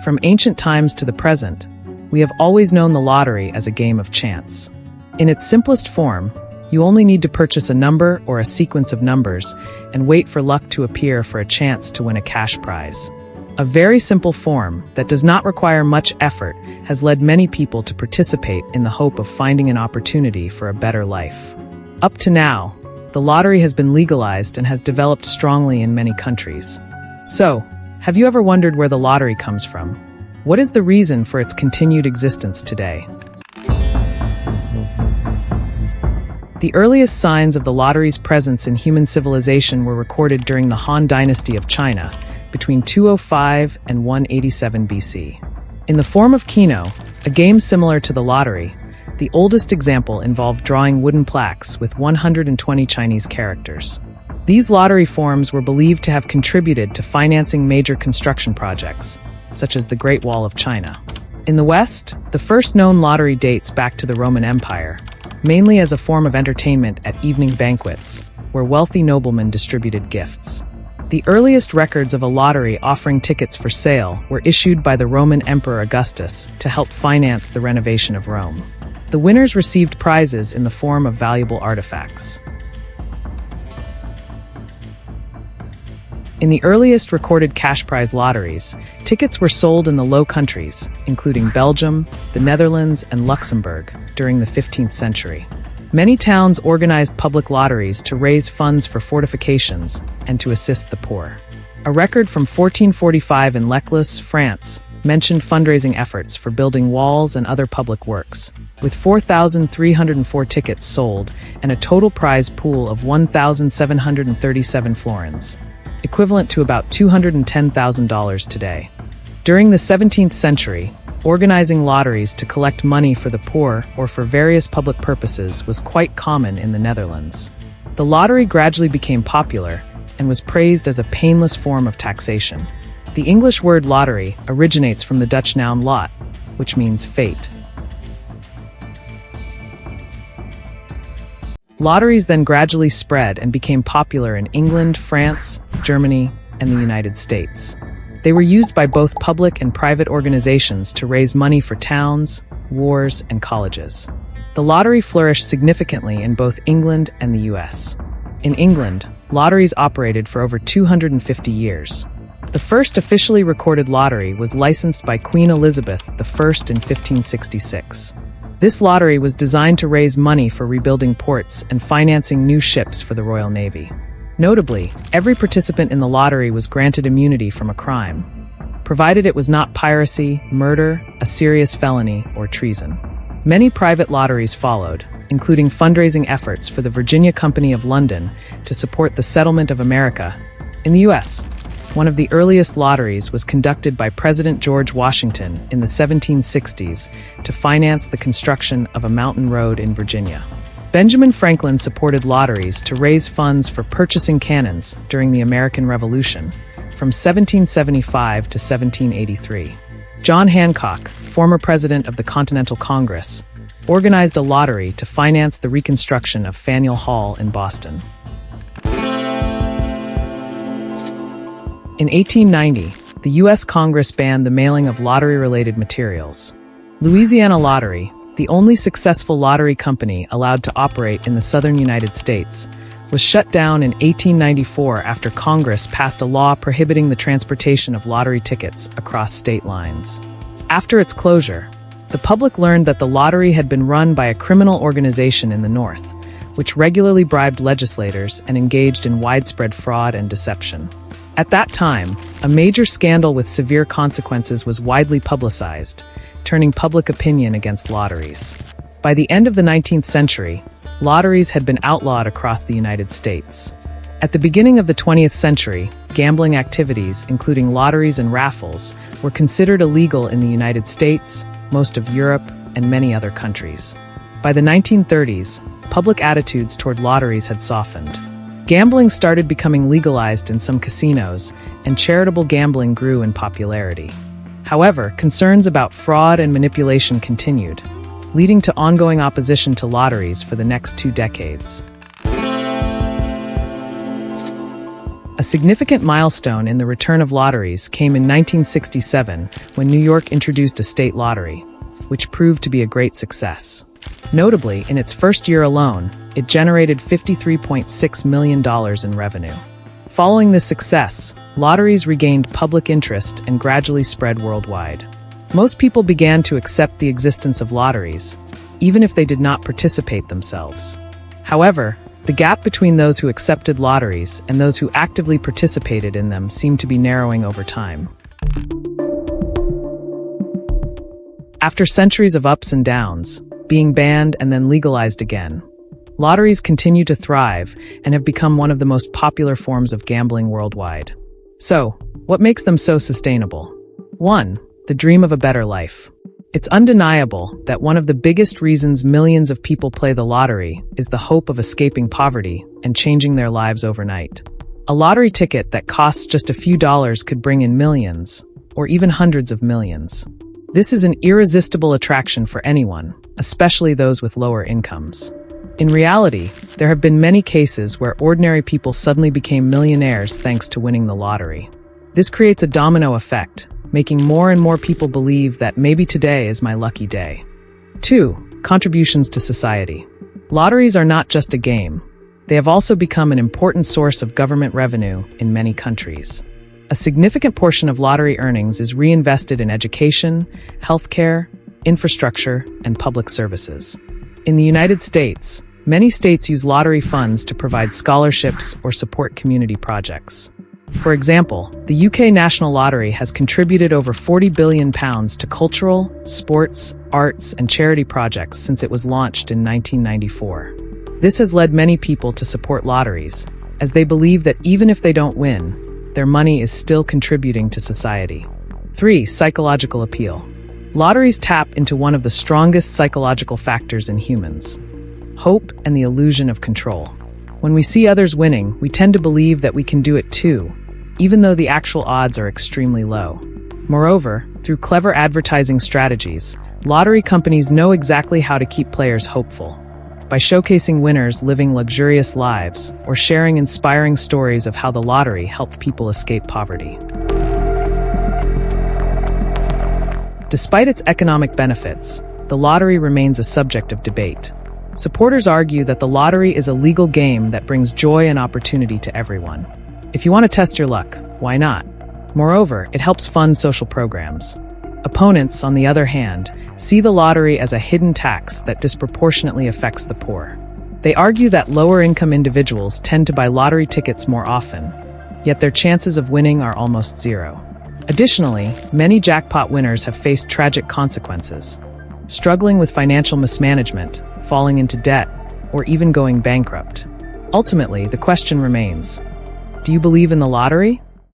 From ancient times to the present, we have always known the lottery as a game of chance. In its simplest form, you only need to purchase a number or a sequence of numbers and wait for luck to appear for a chance to win a cash prize. A very simple form that does not require much effort has led many people to participate in the hope of finding an opportunity for a better life. Up to now, the lottery has been legalized and has developed strongly in many countries. So, have you ever wondered where the lottery comes from? What is the reason for its continued existence today? The earliest signs of the lottery's presence in human civilization were recorded during the Han Dynasty of China, between 205 and 187 BC. In the form of Keno, a game similar to the lottery, the oldest example involved drawing wooden plaques with 120 Chinese characters. These lottery forms were believed to have contributed to financing major construction projects, such as the Great Wall of China. In the West, the first known lottery dates back to the Roman Empire, mainly as a form of entertainment at evening banquets, where wealthy noblemen distributed gifts. The earliest records of a lottery offering tickets for sale were issued by the Roman Emperor Augustus to help finance the renovation of Rome. The winners received prizes in the form of valuable artifacts. In the earliest recorded cash prize lotteries, tickets were sold in the Low Countries, including Belgium, the Netherlands, and Luxembourg, during the 15th century. Many towns organized public lotteries to raise funds for fortifications and to assist the poor. A record from 1445 in Lechless, France, mentioned fundraising efforts for building walls and other public works, with 4,304 tickets sold and a total prize pool of 1,737 florins, equivalent to about $210,000 today. During the 17th century, organizing lotteries to collect money for the poor or for various public purposes was quite common in the Netherlands. The lottery gradually became popular and was praised as a painless form of taxation. The English word lottery originates from the Dutch noun lot, which means fate. Lotteries then gradually spread and became popular in England, France, Germany, and the United States. They were used by both public and private organizations to raise money for towns, wars, and colleges. The lottery flourished significantly in both England and the US. In England, lotteries operated for over 250 years. The first officially recorded lottery was licensed by Queen Elizabeth I in 1566. This lottery was designed to raise money for rebuilding ports and financing new ships for the Royal Navy. Notably, every participant in the lottery was granted immunity from a crime, provided it was not piracy, murder, a serious felony, or treason. Many private lotteries followed, including fundraising efforts for the Virginia Company of London to support the settlement of America. In the US, one of the earliest lotteries was conducted by President George Washington in the 1760s to finance the construction of a mountain road in Virginia. Benjamin Franklin supported lotteries to raise funds for purchasing cannons during the American Revolution from 1775 to 1783. John Hancock, former president of the Continental Congress, organized a lottery to finance the reconstruction of Faneuil Hall in Boston. In 1890, the U.S. Congress banned the mailing of lottery-related materials. Louisiana Lottery, the only successful lottery company allowed to operate in the southern United States, was shut down in 1894 after Congress passed a law prohibiting the transportation of lottery tickets across state lines. After its closure, the public learned that the lottery had been run by a criminal organization in the North, which regularly bribed legislators and engaged in widespread fraud and deception. At that time, a major scandal with severe consequences was widely publicized, turning public opinion against lotteries. By the end of the 19th century, lotteries had been outlawed across the United States. At the beginning of the 20th century, gambling activities, including lotteries and raffles, were considered illegal in the United States, most of Europe, and many other countries. By the 1930s, public attitudes toward lotteries had softened. Gambling started becoming legalized in some casinos, and charitable gambling grew in popularity. However, concerns about fraud and manipulation continued, leading to ongoing opposition to lotteries for the next 2 decades. A significant milestone in the return of lotteries came in 1967 when New York introduced a state lottery, which proved to be a great success. Notably, in its first year alone, it generated $53.6 million in revenue. Following this success, lotteries regained public interest and gradually spread worldwide. Most people began to accept the existence of lotteries, even if they did not participate themselves. However, the gap between those who accepted lotteries and those who actively participated in them seemed to be narrowing over time. After centuries of ups and downs, being banned and then legalized again, lotteries continue to thrive and have become one of the most popular forms of gambling worldwide. So, what makes them so sustainable? 1. The dream of a better life. It's undeniable that one of the biggest reasons millions of people play the lottery is the hope of escaping poverty and changing their lives overnight. A lottery ticket that costs just a few dollars could bring in millions, or even hundreds of millions. This is an irresistible attraction for anyone, especially those with lower incomes. In reality, there have been many cases where ordinary people suddenly became millionaires thanks to winning the lottery. This creates a domino effect, making more and more people believe that maybe today is my lucky day. 2. Contributions to society. Lotteries are not just a game. They have also become an important source of government revenue in many countries. A significant portion of lottery earnings is reinvested in education, healthcare, infrastructure, and public services. In the United States, many states use lottery funds to provide scholarships or support community projects. For example, the UK National Lottery has contributed over £40 billion to cultural, sports, arts, and charity projects since it was launched in 1994. This has led many people to support lotteries, as they believe that even if they don't win, their money is still contributing to society. 3. Psychological appeal. Lotteries tap into one of the strongest psychological factors in humans: hope and the illusion of control. When we see others winning, we tend to believe that we can do it too, even though the actual odds are extremely low. Moreover, through clever advertising strategies, lottery companies know exactly how to keep players hopeful. By showcasing winners living luxurious lives or sharing inspiring stories of how the lottery helped people escape poverty. Despite its economic benefits, the lottery remains a subject of debate. Supporters argue that the lottery is a legal game that brings joy and opportunity to everyone. If you want to test your luck, why not? Moreover, it helps fund social programs. Opponents, on the other hand, see the lottery as a hidden tax that disproportionately affects the poor. They argue that lower-income individuals tend to buy lottery tickets more often, yet their chances of winning are almost zero. Additionally, many jackpot winners have faced tragic consequences, struggling with financial mismanagement, falling into debt, or even going bankrupt. Ultimately, the question remains: do you believe in the lottery?